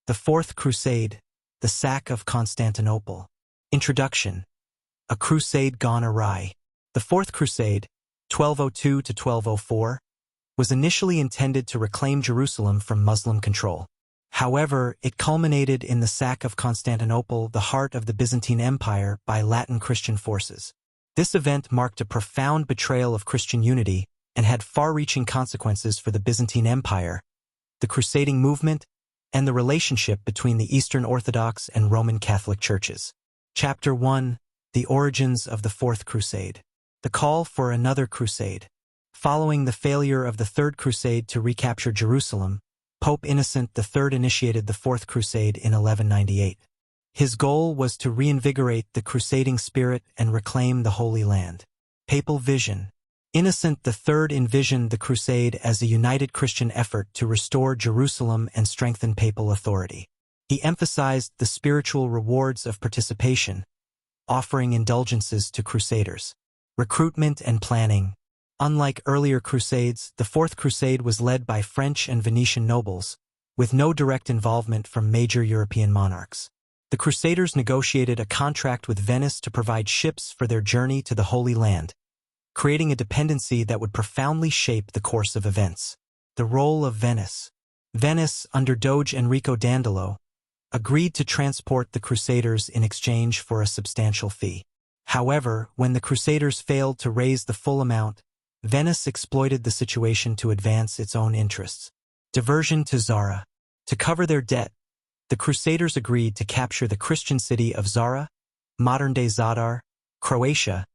The Fourth Crusade, the sack of Constantinople. Introduction. A crusade gone awry. The Fourth Crusade, 1202 to 1204, was initially intended to reclaim Jerusalem from Muslim control. However, it culminated in the sack of Constantinople, the heart of the Byzantine Empire, by Latin Christian forces. This event marked a profound betrayal of Christian unity and had far-reaching consequences for the Byzantine Empire, the crusading movement, and the relationship between the Eastern Orthodox and Roman Catholic churches. Chapter 1. The Origins of the Fourth Crusade. The call for another crusade. Following the failure of the Third Crusade to recapture Jerusalem, Pope Innocent III initiated the Fourth Crusade in 1198. His goal was to reinvigorate the crusading spirit and reclaim the Holy Land. Papal vision. Innocent III envisioned the crusade as a united Christian effort to restore Jerusalem and strengthen papal authority. He emphasized the spiritual rewards of participation, offering indulgences to crusaders. Recruitment and planning. Unlike earlier crusades, the Fourth Crusade was led by French and Venetian nobles, with no direct involvement from major European monarchs. The Crusaders negotiated a contract with Venice to provide ships for their journey to the Holy Land, creating a dependency that would profoundly shape the course of events. The role of Venice. Venice, under Doge Enrico Dandolo, agreed to transport the Crusaders in exchange for a substantial fee. However, when the Crusaders failed to raise the full amount, Venice exploited the situation to advance its own interests. Diversion to Zara. To cover their debt, the Crusaders agreed to capture the Christian city of Zara, modern-day Zadar, Croatia,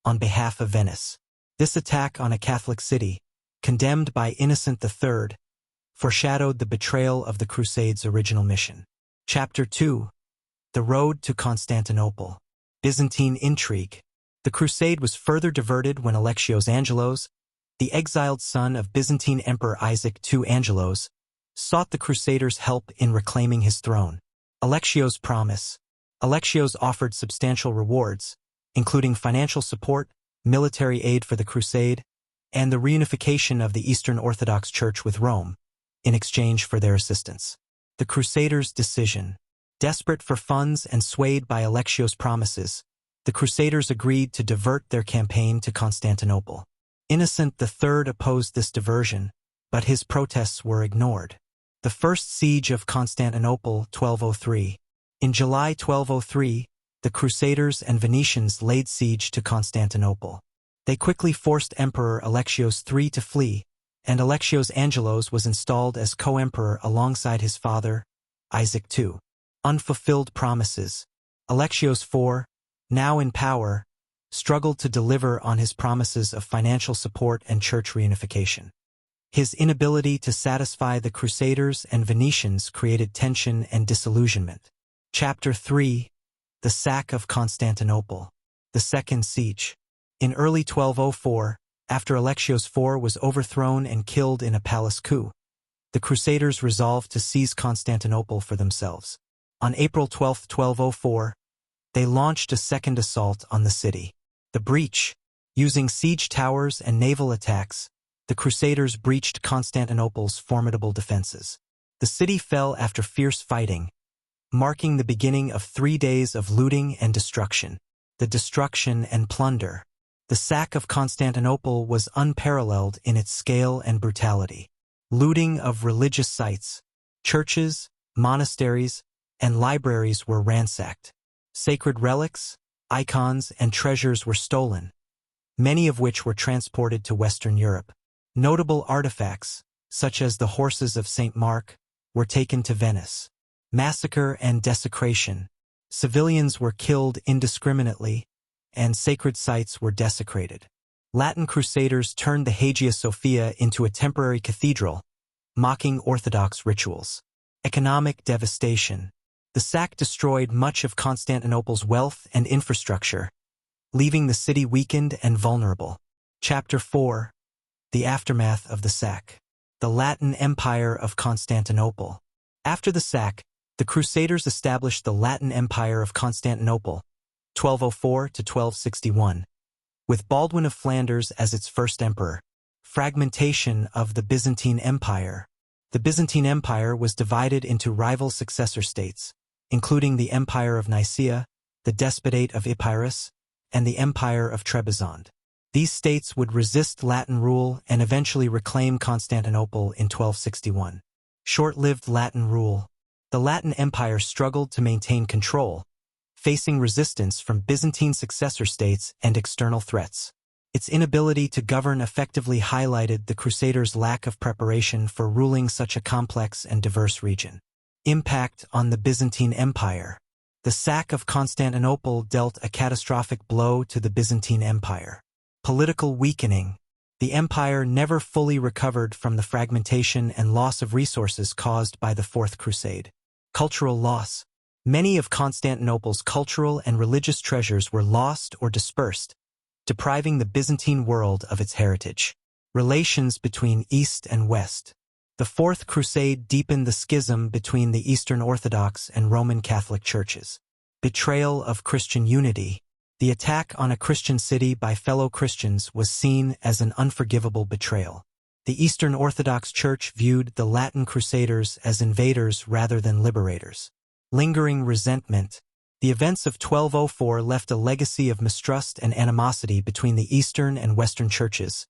on behalf of Venice. This attack on a Catholic city, condemned by Innocent III, foreshadowed the betrayal of the Crusade's original mission. Chapter 2. The Road to Constantinople. Byzantine intrigue. The crusade was further diverted when Alexios Angelos, the exiled son of Byzantine Emperor Isaac II Angelos, sought the Crusaders' help in reclaiming his throne. Alexios' promise. Alexios offered substantial rewards, including financial support, military aid for the crusade, and the reunification of the Eastern Orthodox Church with Rome, in exchange for their assistance. The Crusaders' decision. Desperate for funds and swayed by Alexios' promises, the Crusaders agreed to divert their campaign to Constantinople. Innocent III opposed this diversion, but his protests were ignored. The First Siege of Constantinople, 1203. In July 1203, the Crusaders and Venetians laid siege to Constantinople. They quickly forced Emperor Alexios III to flee, and Alexios Angelos was installed as co-emperor alongside his father, Isaac II. Unfulfilled promises. Alexios IV, now in power, struggled to deliver on his promises of financial support and church reunification. His inability to satisfy the Crusaders and Venetians created tension and disillusionment. Chapter 3. The Sack of Constantinople. The Second Siege. In early 1204, after Alexios IV was overthrown and killed in a palace coup, the Crusaders resolved to seize Constantinople for themselves. On April 12, 1204, they launched a second assault on the city. The breach. Using siege towers and naval attacks, the Crusaders breached Constantinople's formidable defenses. The city fell after fierce fighting, marking the beginning of 3 days of looting and destruction. The destruction and plunder. The sack of Constantinople was unparalleled in its scale and brutality. Looting of religious sites, churches, monasteries, and libraries were ransacked. Sacred relics, icons, and treasures were stolen, many of which were transported to Western Europe. Notable artifacts, such as the horses of St. Mark, were taken to Venice. Massacre and desecration. Civilians were killed indiscriminately, and sacred sites were desecrated. Latin Crusaders turned the Hagia Sophia into a temporary cathedral, mocking Orthodox rituals. Economic devastation. The sack destroyed much of Constantinople's wealth and infrastructure, leaving the city weakened and vulnerable. Chapter 4. The Aftermath of the Sack. The Latin Empire of Constantinople. After the sack, the Crusaders established the Latin Empire of Constantinople, 1204 to 1261, with Baldwin of Flanders as its first emperor. Fragmentation of the Byzantine Empire. The Byzantine Empire was divided into rival successor states, including the Empire of Nicaea, the Despotate of Epirus, and the Empire of Trebizond. These states would resist Latin rule and eventually reclaim Constantinople in 1261. Short-lived Latin rule. The Latin Empire struggled to maintain control, facing resistance from Byzantine successor states and external threats. Its inability to govern effectively highlighted the Crusaders' lack of preparation for ruling such a complex and diverse region. Impact on the Byzantine Empire. The sack of Constantinople dealt a catastrophic blow to the Byzantine Empire. Political weakening. The empire never fully recovered from the fragmentation and loss of resources caused by the Fourth Crusade. Cultural loss. Many of Constantinople's cultural and religious treasures were lost or dispersed, depriving the Byzantine world of its heritage. Relations between East and West. The Fourth Crusade deepened the schism between the Eastern Orthodox and Roman Catholic churches. Betrayal of Christian unity. The attack on a Christian city by fellow Christians was seen as an unforgivable betrayal. The Eastern Orthodox Church viewed the Latin Crusaders as invaders rather than liberators. Lingering resentment. The events of 1204 left a legacy of mistrust and animosity between the Eastern and Western churches,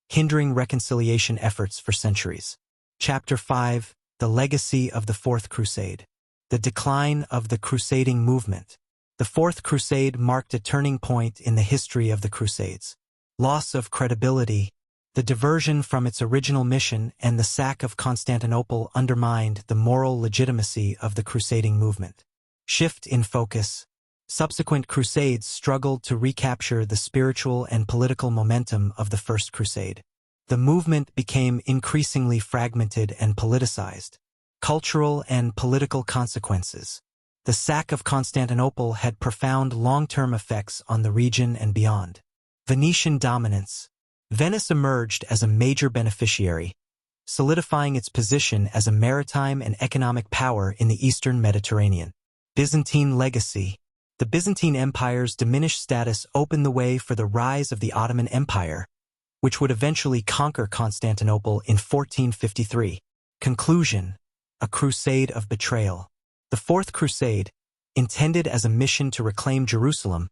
hindering reconciliation efforts for centuries. Chapter 5. The Legacy of the Fourth Crusade. The decline of the crusading movement. The Fourth Crusade marked a turning point in the history of the Crusades. Loss of credibility. The diversion from its original mission and the sack of Constantinople undermined the moral legitimacy of the crusading movement. Shift in focus. Subsequent crusades struggled to recapture the spiritual and political momentum of the First Crusade. The movement became increasingly fragmented and politicized. Cultural and political consequences. The sack of Constantinople had profound long-term effects on the region and beyond. Venetian dominance. Venice emerged as a major beneficiary, solidifying its position as a maritime and economic power in the Eastern Mediterranean. Byzantine legacy. The Byzantine Empire's diminished status opened the way for the rise of the Ottoman Empire, which would eventually conquer Constantinople in 1453. Conclusion. A crusade of betrayal. The Fourth Crusade, intended as a mission to reclaim Jerusalem,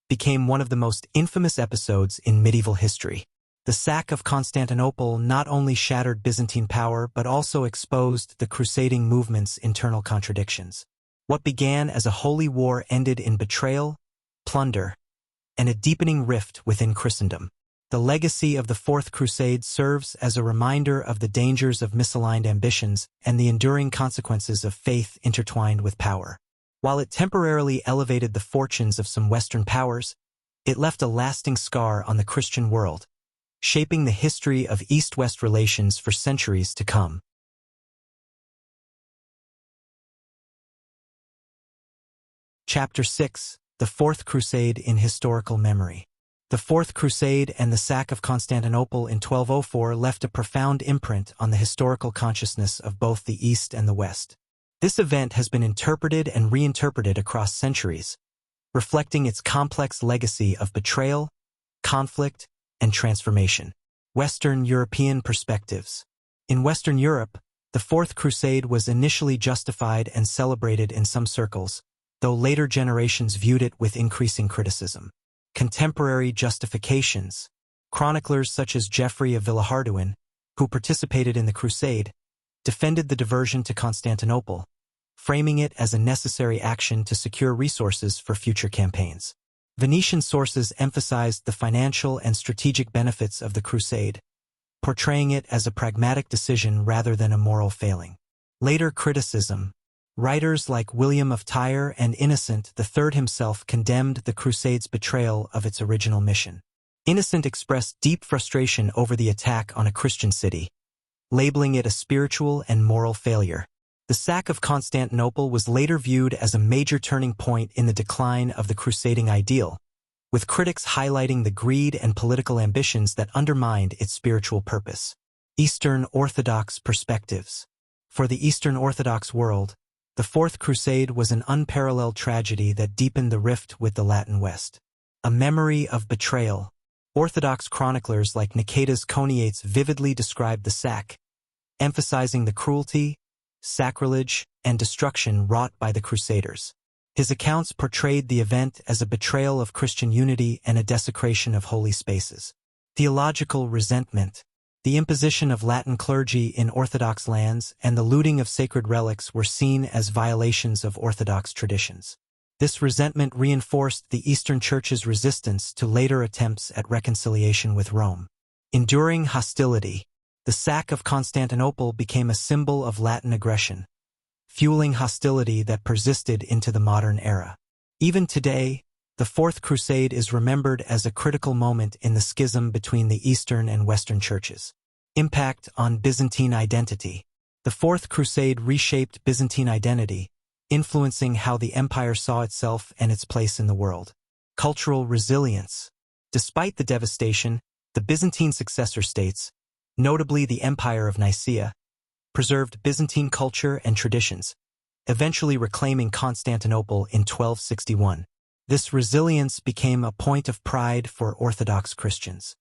became one of the most infamous episodes in medieval history. The sack of Constantinople not only shattered Byzantine power but also exposed the crusading movement's internal contradictions. What began as a holy war ended in betrayal, plunder, and a deepening rift within Christendom. The legacy of the Fourth Crusade serves as a reminder of the dangers of misaligned ambitions and the enduring consequences of faith intertwined with power. While it temporarily elevated the fortunes of some Western powers, it left a lasting scar on the Christian world, shaping the history of East-West relations for centuries to come. Chapter 6. The Fourth Crusade in Historical Memory. The Fourth Crusade and the sack of Constantinople in 1204 left a profound imprint on the historical consciousness of both the East and the West. This event has been interpreted and reinterpreted across centuries, reflecting its complex legacy of betrayal, conflict, and transformation. Western European perspectives. In Western Europe, the Fourth Crusade was initially justified and celebrated in some circles, though later generations viewed it with increasing criticism. Contemporary justifications. Chroniclers such as Geoffrey of Villehardouin, who participated in the Crusade, defended the diversion to Constantinople, framing it as a necessary action to secure resources for future campaigns. Venetian sources emphasized the financial and strategic benefits of the Crusade, portraying it as a pragmatic decision rather than a moral failing. Later criticism. Writers like William of Tyre and Innocent III himself condemned the Crusade's betrayal of its original mission. Innocent expressed deep frustration over the attack on a Christian city, labeling it a spiritual and moral failure. The sack of Constantinople was later viewed as a major turning point in the decline of the crusading ideal, with critics highlighting the greed and political ambitions that undermined its spiritual purpose. Eastern Orthodox perspectives. For the Eastern Orthodox world, the Fourth Crusade was an unparalleled tragedy that deepened the rift with the Latin West. A memory of betrayal. Orthodox chroniclers like Nicetas Choniates vividly described the sack, emphasizing the cruelty, sacrilege, and destruction wrought by the Crusaders. His accounts portrayed the event as a betrayal of Christian unity and a desecration of holy spaces. Theological resentment. The imposition of Latin clergy in Orthodox lands and the looting of sacred relics were seen as violations of Orthodox traditions. This resentment reinforced the Eastern Church's resistance to later attempts at reconciliation with Rome. Enduring hostility. The sack of Constantinople became a symbol of Latin aggression, fueling hostility that persisted into the modern era. Even today, the Fourth Crusade is remembered as a critical moment in the schism between the Eastern and Western churches. Impact on Byzantine identity. The Fourth Crusade reshaped Byzantine identity, influencing how the empire saw itself and its place in the world. Cultural resilience. Despite the devastation, the Byzantine successor states, notably the Empire of Nicaea, preserved Byzantine culture and traditions, eventually reclaiming Constantinople in 1261. This resilience became a point of pride for Orthodox Christians.